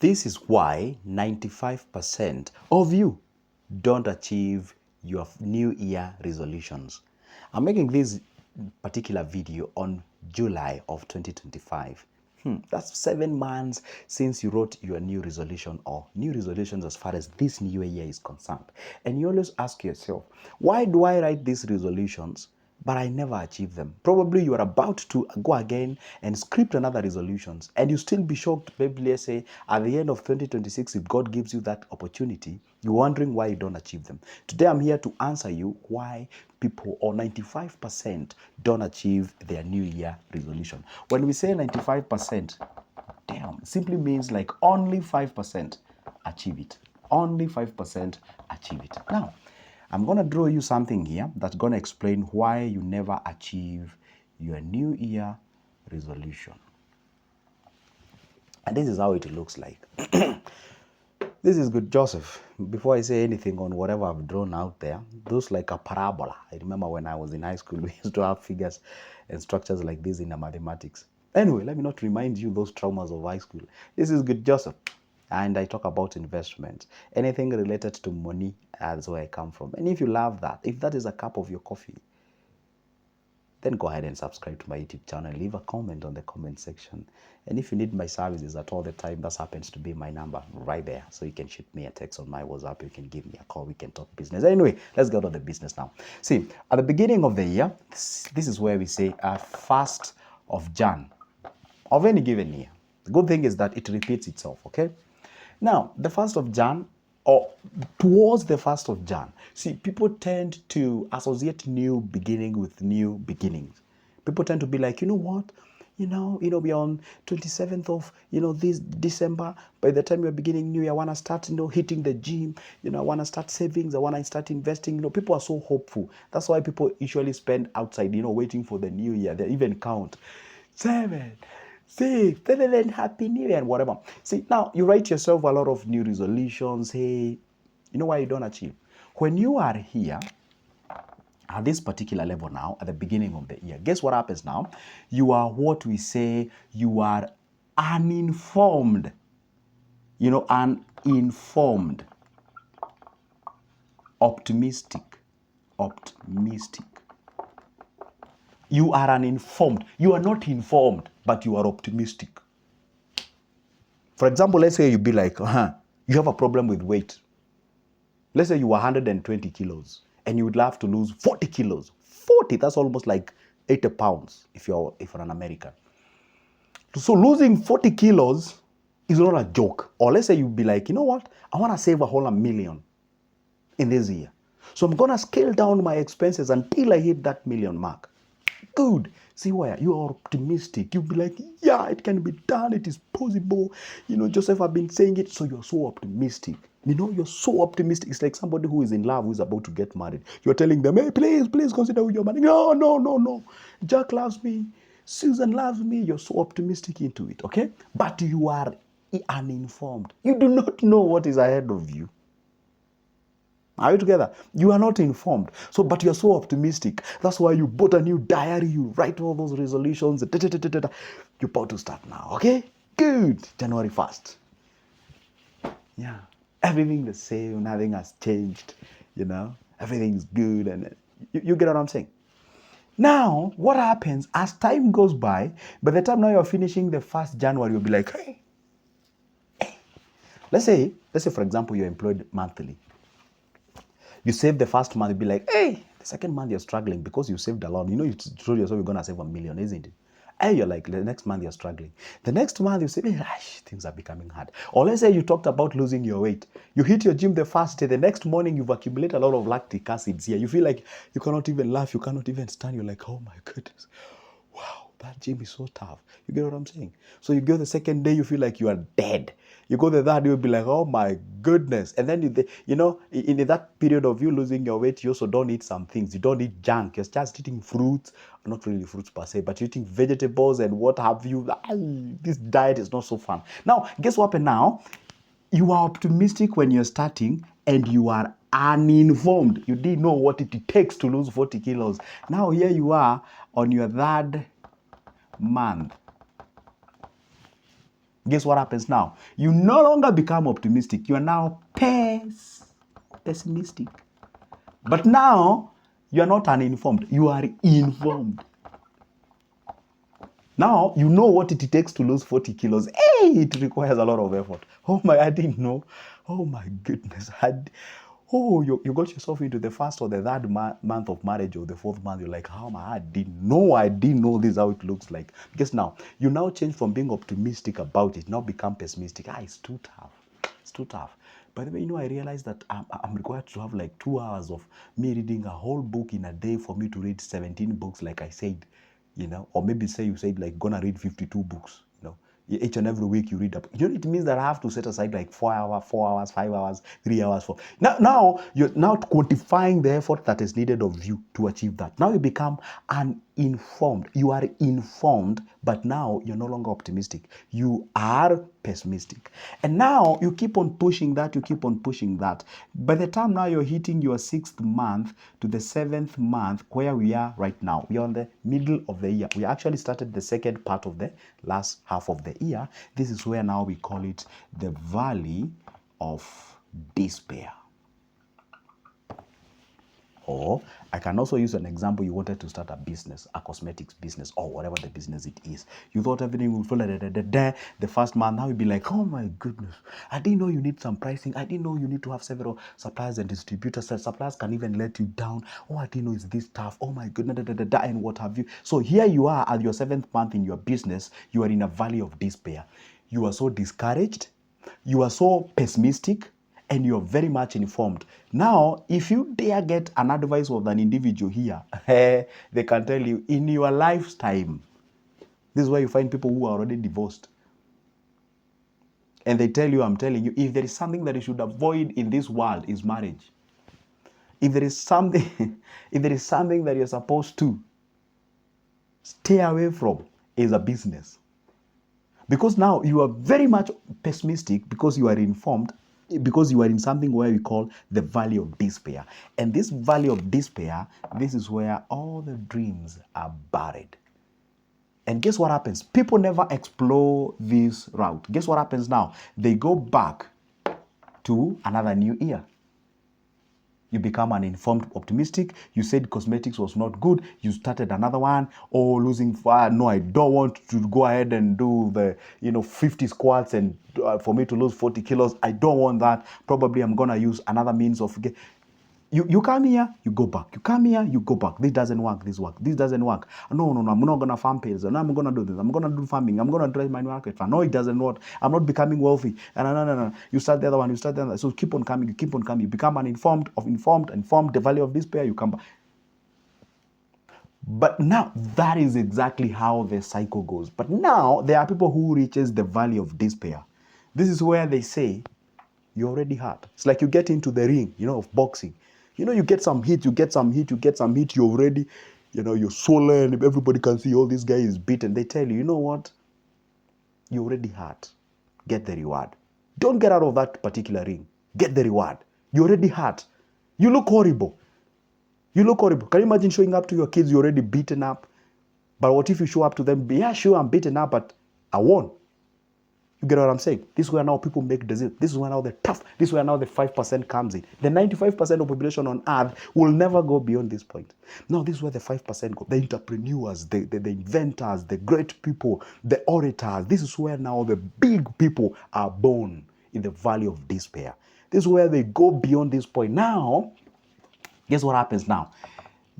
This is why 95% of you don't achieve your new year resolutions. I'm making this particular video on July of 2025. That's 7 months since you wrote your new resolution or new resolutions as far as this new year is concerned. And you always ask yourself, why do I write these resolutions but I never achieve them? Probably you are about to go again and script another resolutions and you still be shocked. Maybe let's say at the end of 2026, if God gives you that opportunity, you're wondering why you don't achieve them. Today I'm here to answer you why people, or 95%, don't achieve their new year resolution. When we say 95%, damn, simply means like only 5% achieve it. Only 5% achieve it. Now, I'm going to draw you something here that's going to explain why you never achieve your new year resolution. And this is how it looks like. This is good, Joseph. Before I say anything on whatever I've drawn out there, those like a parabola. I remember when I was in high school, we used to have figures and structures like this in the mathematics. Anyway, let me not remind you those traumas of high school. This is good, Joseph. And I talk about investment. Anything related to money, that's where I come from. And if you love that, if that is a cup of your coffee, then go ahead and subscribe to my YouTube channel. Leave a comment on the comment section. And if you need my services at all the time, that happens to be my number right there. So you can shoot me a text on my WhatsApp. You can give me a call. We can talk business. Anyway, let's get on the business now. See, at the beginning of the year, this is where we say 1st of Jan of any given year. The good thing is that it repeats itself, okay? Now, the 1st of Jan, or towards the 1st of Jan, see, people tend to associate new beginning with new beginnings. People tend to be like, you know what? We're on 27th of, this December. By the time you're beginning new year, I want to start, hitting the gym. I want to start savings. I want to start investing. People are so hopeful. That's why people usually spend outside, waiting for the new year. They even count 7, 6, then happy new year and whatever. See, now you write yourself a lot of new resolutions. Hey, you know why you don't achieve? When you are here at this particular level now, at the beginning of the year, guess what happens now? You are what we say, you are uninformed. Uninformed. Optimistic. You are uninformed. You are not informed, but you are optimistic. For example, let's say you be like, you have a problem with weight. Let's say you are 120 kilos and you would love to lose 40 kilos. 40, that's almost like 80 pounds if you're an American. So losing 40 kilos is not a joke. Or let's say you'd be like, you know what? I want to save a whole $1 million in this year. So I'm going to scale down my expenses until I hit that $1 million mark. Good. See where you are optimistic. You'll be like, yeah, it can be done. It is possible. Joseph, I've been saying it. So you're so optimistic. You're so optimistic. It's like somebody who is in love, who is about to get married. You're telling them, hey, please consider who you're married. No. Jack loves me. Susan loves me. You're so optimistic into it, okay? But you are uninformed. You do not know what is ahead of you. Are you together? You are not informed. But you're so optimistic. That's why you bought a new diary. You write all those resolutions. You're about to start now, okay? Good. January 1st. Yeah. Everything the same. Nothing has changed. Everything's good. And you get what I'm saying? Now, what happens as time goes by the time now you're finishing the 1st January, you'll be like, hey. Let's say, for example, you're employed monthly. You save the 1st month, you'll be like, hey, the 2nd month you're struggling because you saved a lot. You told yourself you're going to save $1 million, isn't it? And you're like, the next month you're struggling. The next month you say, things are becoming hard. Or let's say you talked about losing your weight. You hit your gym the 1st day. The next morning you've accumulated a lot of lactic acids here. You feel like you cannot even laugh. You cannot even stand. You're like, oh my goodness. Wow, that gym is so tough. You get what I'm saying? So you go the 2nd day, you feel like you are dead. You go the 3rd, you'll be like, oh my goodness. And then, in that period of you losing your weight, you also don't eat some things. You don't eat junk. You're just eating fruits. Not really fruits per se, but you're eating vegetables and what have you. This diet is not so fun. Now, guess what happened now? You are optimistic when you're starting and you are uninformed. You didn't know what it takes to lose 40 kilos. Now here you are on your 3rd month. Guess what happens now? You no longer become optimistic. You are now pessimistic. But now, you are not uninformed. You are informed. Now, you know what it takes to lose 40 kilos. Hey, it requires a lot of effort. Oh my, I didn't know. Oh my goodness. You got yourself into the first or the third month of marriage or the fourth month. You're like, how I didn't know this, how it looks like. Because now, you now change from being optimistic about it, now become pessimistic. It's too tough. It's too tough. By the way, I realized that I'm required to have like 2 hours of me reading a whole book in a day for me to read 17 books, like I said. Or maybe say you said like gonna read 52 books, each and every week you read up. It means that I have to set aside like 4 hours, 5 hours, 3 hours for. Now you're now quantifying the effort that is needed of you to achieve that. Now you become uninformed. You are informed, but now you're no longer optimistic. You are pessimistic. And now you keep on pushing that, By the time now you're hitting your 6th month to the 7th month, where we are right now, we are on the middle of the year. We actually started the second part of the last half of the year. This is where now we call it the valley of despair. Or I can also use an example. You wanted to start a business, a cosmetics business, or whatever the business it is. You thought everything would fall the first month. Now you'd be like, oh my goodness, I didn't know you need some pricing. I didn't know you need to have several suppliers and distributors. Suppliers can even let you down. Oh, I didn't know it's this tough. Oh my goodness, and what have you. So here you are at your 7th month in your business. You are in a valley of despair. You are so discouraged. You are so pessimistic. And you're very much informed. Now, if you dare get an advice of an individual here, they can tell you in your lifetime. This is why you find people who are already divorced. And they tell you, I'm telling you, if there is something that you should avoid in this world, is marriage. If there is something, if there is something that you're supposed to stay away from, is a business. Because now you are very much pessimistic because you are informed, because you are in something where we call the valley of despair. And this valley of despair, this is where all the dreams are buried. And guess what happens? People never explore this route. Guess what happens now? They go back to another new year. You become an informed optimistic. You said cosmetics was not good. You started another one. Oh, losing fat. No, I don't want to go ahead and do the 50 squats and for me to lose 40 kilos. I don't want that. Probably I'm gonna use another means of. You come here, you go back. You come here, you go back. This doesn't work. This doesn't work. No. I'm not gonna farm pills. No, I'm gonna do this. I'm gonna do farming. I'm gonna try my market. No, it doesn't work. I'm not becoming wealthy. No. You start the other one. You start the other. So keep on coming. You keep on coming. You become informed. The valley of despair. You come back. But now that is exactly how the cycle goes. But now there are people who reaches the valley of despair. This is where they say, you're already hurt. It's like you get into the ring, of boxing. You get some hit, you're already, you're swollen, everybody can see, oh, this guy is beaten. They tell you, you know what? You're already hurt. Get the reward. Don't get out of that particular ring. Get the reward. You're already hurt. You look horrible. Can you imagine showing up to your kids, you're already beaten up? But what if you show up to them, yeah, sure, I'm beaten up, but I won. You get what I'm saying? This is where now people make decisions. This is where now the 5% comes in. The 95% of population on earth will never go beyond this point. Now, this is where the 5% go. The entrepreneurs, the inventors, the great people, the orators. This is where now the big people are born, in the valley of despair. This is where they go beyond this point. Now, guess what happens now?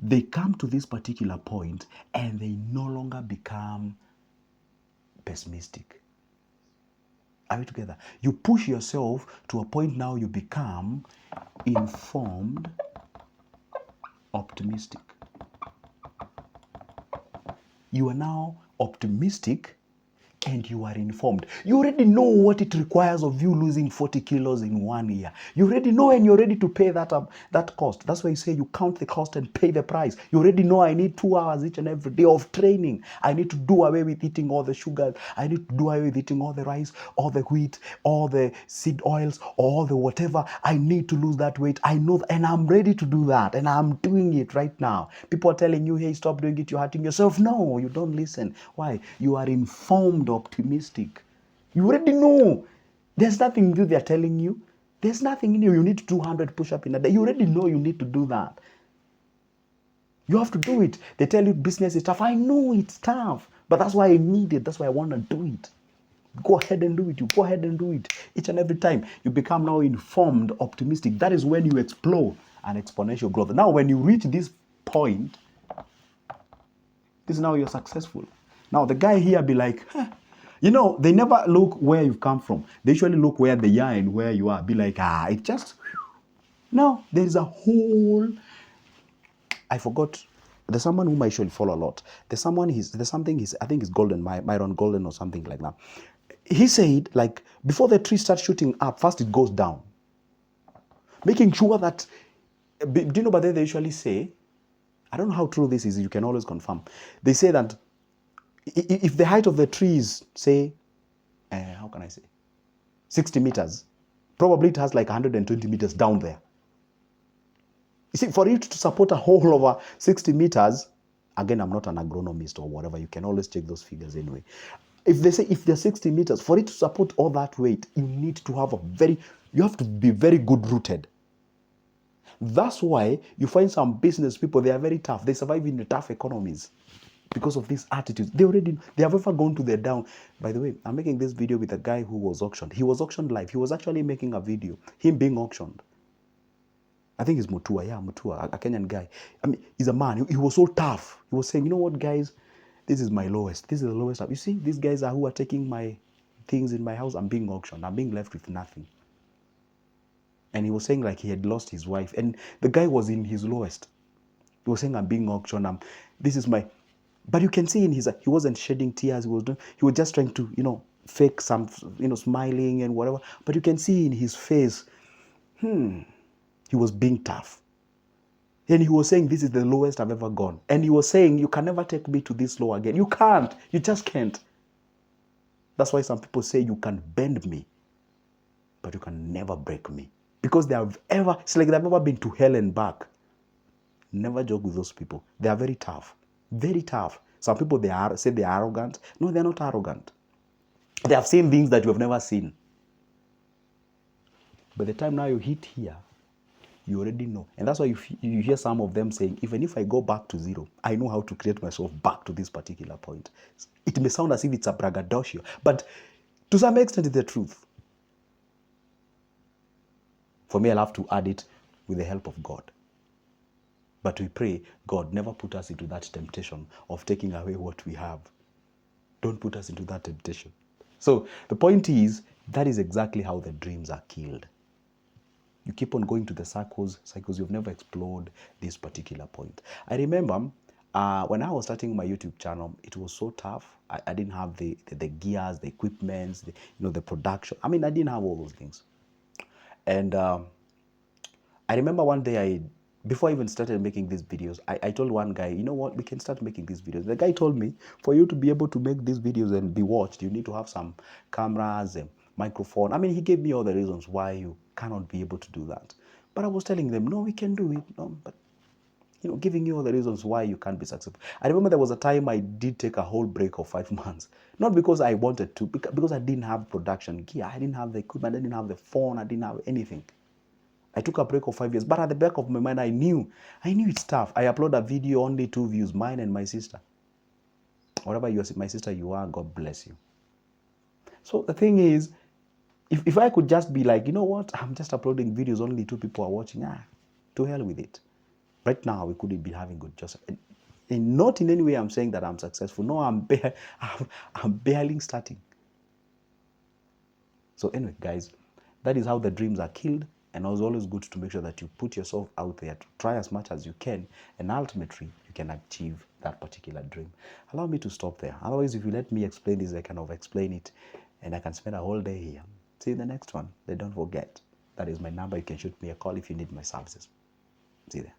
They come to this particular point and they no longer become pessimistic. Are we together? You push yourself to a point now you become informed, optimistic. You are now optimistic and you are informed. You already know what it requires of you losing 40 kilos in 1 year. You already know, and you're ready to pay that cost. That's why you say you count the cost and pay the price. You already know I need 2 hours each and every day of training. I need to do away with eating all the sugar. I need to do away with eating all the rice, all the wheat, all the seed oils, all the whatever. I need to lose that weight. I know, and I'm ready to do that, and I'm doing it right now. People are telling you, hey, stop doing it. You're hurting yourself. No, you don't listen. Why? You are informed, optimistic. You already know. There's nothing new they're telling you. There's nothing new. You need to do 100 push-ups in a day. You already know you need to do that. You have to do it. They tell you business is tough. I know it's tough, but that's why I need it. That's why I want to do it. Go ahead and do it. You go ahead and do it. Each and every time you become now informed, optimistic. That is when you explore an exponential growth. Now, when you reach this point, this is now you're successful. Now, the guy here be like, huh. You know, they never look where you've come from. They usually look where they are and where you are. Be like, it just... No, there's a whole... I forgot. There's someone whom I usually follow a lot. There's something I think it's Golden, Myron Golden or something like that. He said, like, before the tree starts shooting up, first it goes down. Making sure that, do you know, but they usually say, I don't know how true this is, you can always confirm. They say that if the height of the tree is, say, how can I say, 60 meters, probably it has like 120 meters down there. You see, for it to support a whole over 60 meters, again, I'm not an agronomist or whatever, you can always check those figures anyway. If they say if they're 60 meters, for it to support all that weight, you need to have you have to be very good rooted. That's why you find some business people, they are very tough. They survive in the tough economies because of these attitudes. They have ever gone to their down. By the way, I'm making this video with a guy who was auctioned. He was auctioned live. He was actually making a video, him being auctioned. I think it's Mutua, a Kenyan guy. I mean, he's a man. He was so tough. He was saying, you know what, guys? This is my lowest. This is the lowest. You see, these guys are who are taking my things in my house. I'm being auctioned. I'm being left with nothing. And he was saying like he had lost his wife. And the guy was in his lowest. He was saying, I'm being auctioned. This is my... But you can see in his... He wasn't shedding tears. He was just trying to, fake some, smiling and whatever. But you can see in his face, he was being tough. And he was saying, this is the lowest I've ever gone. And he was saying, you can never take me to this low again. You can't. You just can't. That's why some people say you can bend me, but you can never break me. Because it's like they've ever been to hell and back. Never joke with those people. They are very tough. Very tough. Some people, say they're arrogant. No, they're not arrogant. They have seen things that you have never seen. By the time now you hit here, you already know. And that's why you hear some of them saying, even if I go back to zero, I know how to create myself back to this particular point. It may sound as if it's a braggadocio, but to some extent it's the truth. For me, I'll have to add it with the help of God. But we pray, God, never put us into that temptation of taking away what we have. Don't put us into that temptation. So the point is, that is exactly how the dreams are killed. You keep on going to the circles, you've never explored this particular point. I remember when I was starting my YouTube channel, it was so tough. I didn't have the gears, the equipments, the production. I mean, I didn't have all those things. And I remember one day, before I even started making these videos, I told one guy, you know what, we can start making these videos. The guy told me, for you to be able to make these videos and be watched, you need to have some cameras and microphone. I mean, he gave me all the reasons why you cannot be able to do that. But I was telling them, no, we can do it. No, but giving you all the reasons why you can't be successful. I remember there was a time I did take a whole break of 5 months. Not because I wanted to, because I didn't have production gear. I didn't have the equipment. I didn't have the phone. I didn't have anything. I took a break of 5 years. But at the back of my mind, I knew it's tough. I upload a video, only 2 views, mine and my sister. Whatever my sister you are, God bless you. So the thing is, if I could just be like, you know what, I'm just uploading videos, only 2 people are watching, to hell with it. Right now, we couldn't be having good Joseph. And not in any way I'm saying that I'm successful. No, I'm barely starting. So anyway, guys, that is how the dreams are killed. And it's always good to make sure that you put yourself out there to try as much as you can. And ultimately, you can achieve that particular dream. Allow me to stop there. Otherwise, if you let me explain this, I kind of explain it. And I can spend a whole day here. See you in the next one. Then don't forget, that is my number. You can shoot me a call if you need my services. See you there.